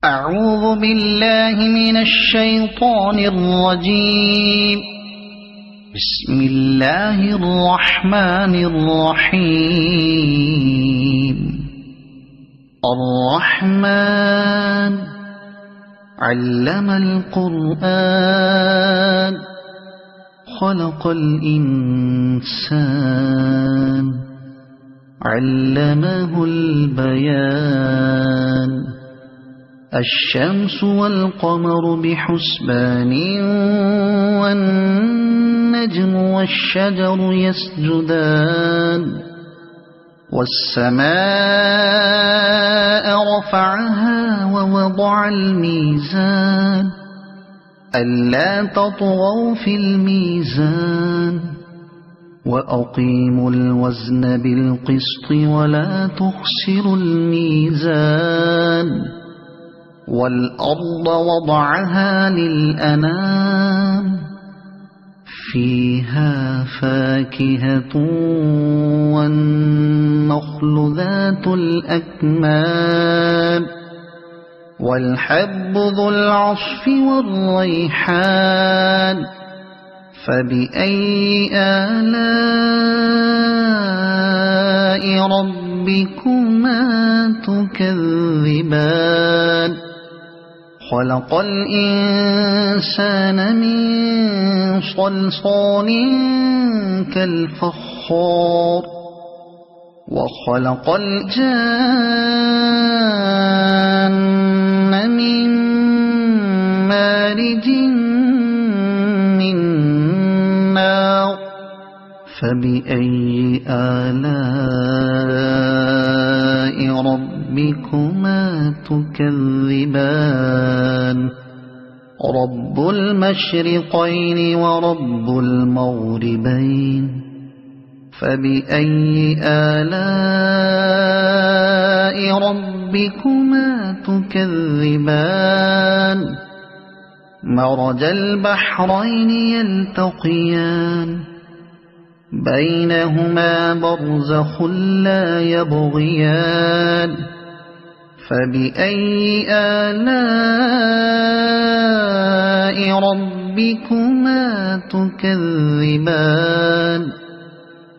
أعوذ بالله من الشيطان الرجيم. بسم الله الرحمن الرحيم. الرحمن علم القرآن خلق الإنسان علمه البيان. الشمس والقمر بحسبان والنجم والشجر يسجدان. والسماء رفعها ووضع الميزان ألا تطغوا في الميزان وأقيموا الوزن بالقسط ولا تخسروا الميزان. والأرض وضعها للأنام فيها فاكهة والنخل ذات الأكمام والحب ذو العصف والريحان. فبأي آلاء ربكما تكذبان. خلق الإنسان من صلصال كالفخار وخلق الجان من مارج من نار. فبأي آلاء ربكما تكذبان. رب المشرقين ورب المغربين. فبأي آلاء ربكما تكذبان. مرج البحرين يلتقيان بينهما برزخ لا يبغيان. فبأي آلاء ربكما تكذبان.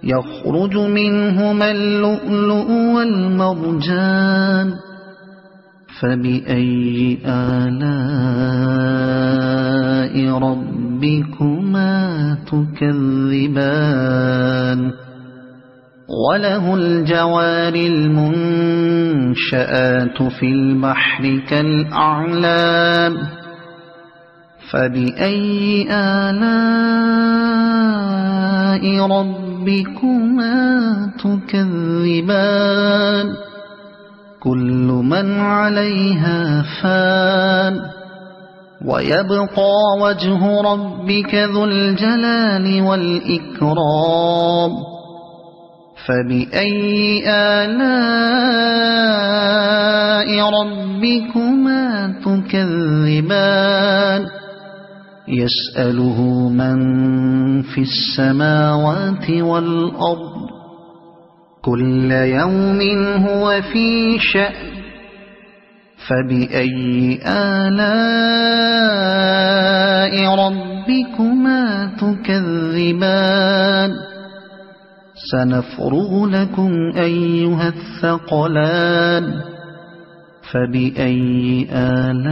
يخرج منهما اللؤلؤ والمرجان. فبأي آلاء ربكما تكذبان. وله الجوار المنشآت في البحر كالأعلام. فبأي آلاء ربكما تكذبان. كل من عليها فان ويبقى وجه ربك ذو الجلال والإكرام. فبأي آلاء ربكما تكذبان. يسأله من في السماوات والأرض كل يوم هو في شأن. فبأي آلاء ربكما تكذبان. سنفرغ لكم أيها الثقلان. فبأي آلاء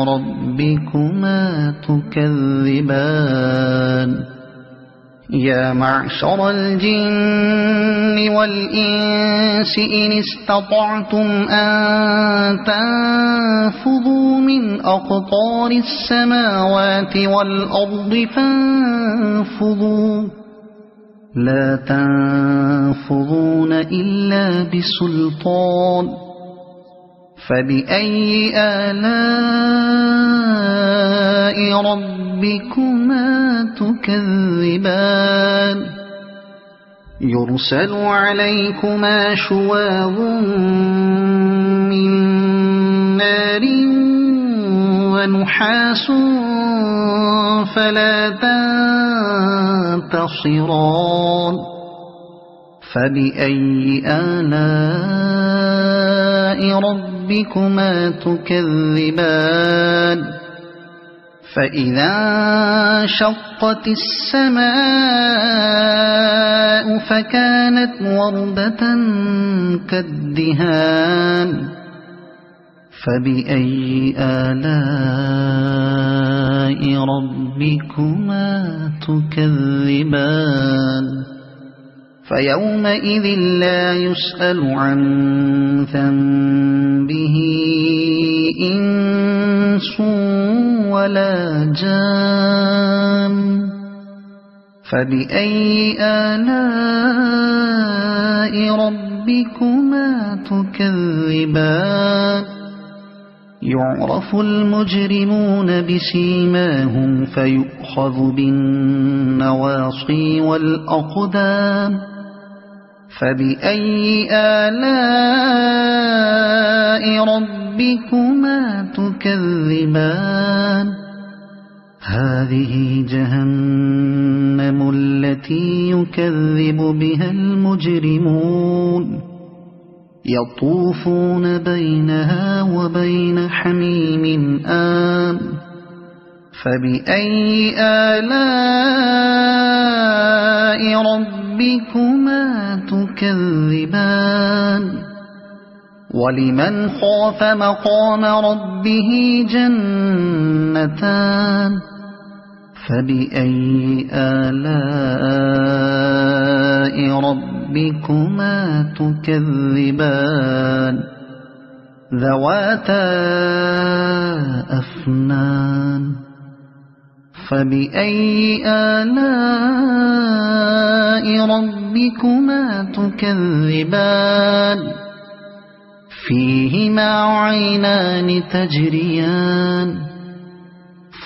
ربكما تكذبان. يا معشر الجن والإنس إن استطعتم أن تنفذوا من أقطار السماوات والأرض فانفذوا لا تنفذون إلا بسلطان. فبأي آلاء ربكما تكذبان. يرسل عليكما شواظ من نار ونحاس فلا تنتصران. فبأي آلاء ربكما تكذبان فإذا انشقت السماء فكانت وردة كالدهان فبأي آلاء ربكما تكذبان فيومئذ لا يسأل عن ذنبه إنس ولا جان فبأي آلاء ربكما تكذبان يعرف المجرمون بسيماهم فيؤخذ بالنواصي والأقدام فبأي آلاء ربكما تكذبان هذه جهنم التي يكذب بها المجرمون يطوفون بينها وبين حميم آن فبأي آلاء ربكما تكذبان ولمن خاف مقام ربه جنتان فبأي آلاء ربكما تكذبان ذواتا أفنان فبأي آلاء ربكما تكذبان فيهما عينان تجريان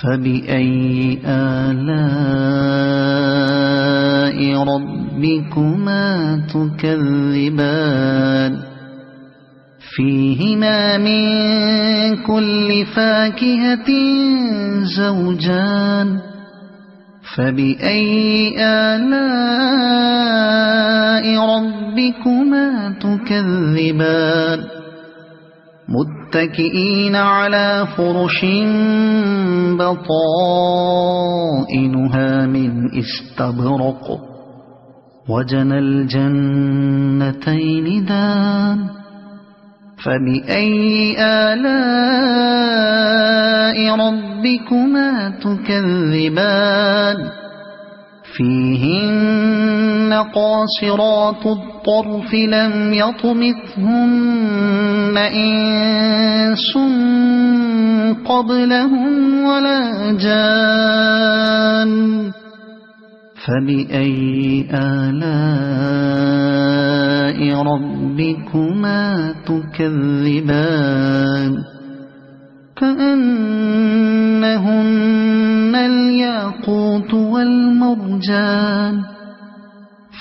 فبأي آلاء ربكما تكذبان فيهما من كل فاكهة زوجان فبأي آلاء ربكما تكذبان متكئين على فرش بطائنها من استبرق وجنى الجنتين دان فبأي آلاء ربكما تكذبان فيهن قاصرات الطرف لم يطمثهن إنس قبلهم ولا جان فبأي آلاء ربكما تكذبان كأنهن الياقوت والمرجان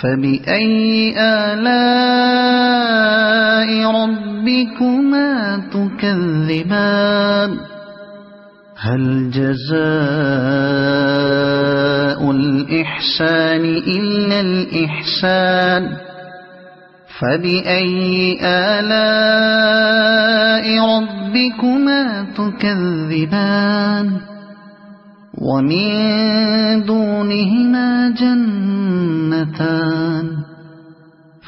فبأي آلاء ربكما تكذبان هل جزاء الإحسان إلا الإحسان فبأي آلاء ربكما تكذبان ومن دونهما جنتان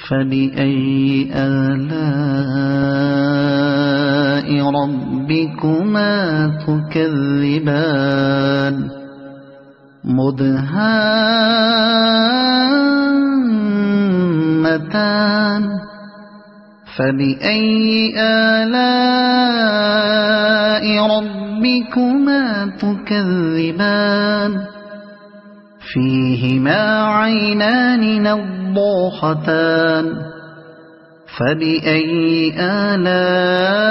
فبأي آلاء ربكما تكذبان مدهامتان فبأي آلاء ربكما تكذبان فيهما عينان نضاختان فبأي آلاء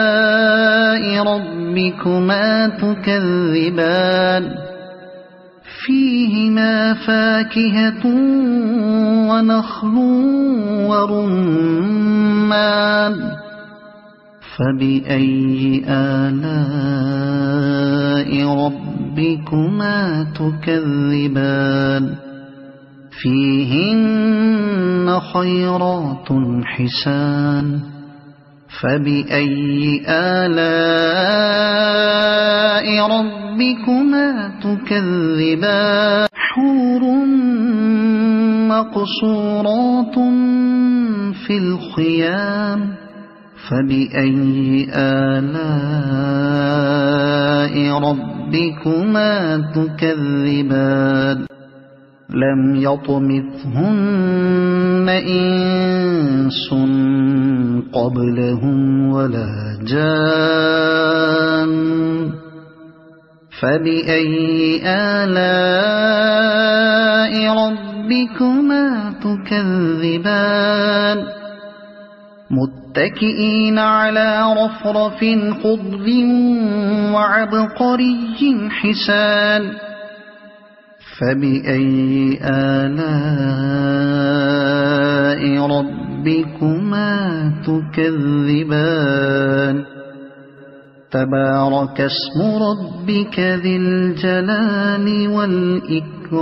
ربكما تكذبان فيهما فاكهة ونخل ورمان فبأي آلاء ربكما تكذبان فيهن خيرات حسان فبأي آلاء ربكما تكذبان حور مقصورات في الخيام فبأي آلاء ربكما تكذبان لم يطمثهن إنس قبلهم ولا جان فبأي آلاء ربكما تكذبان متكئين على رفرف خضر وعبقري حسان فبأي آلاء ربكما تكذبان تبارك اسم ربك ذي الجلال والإكرام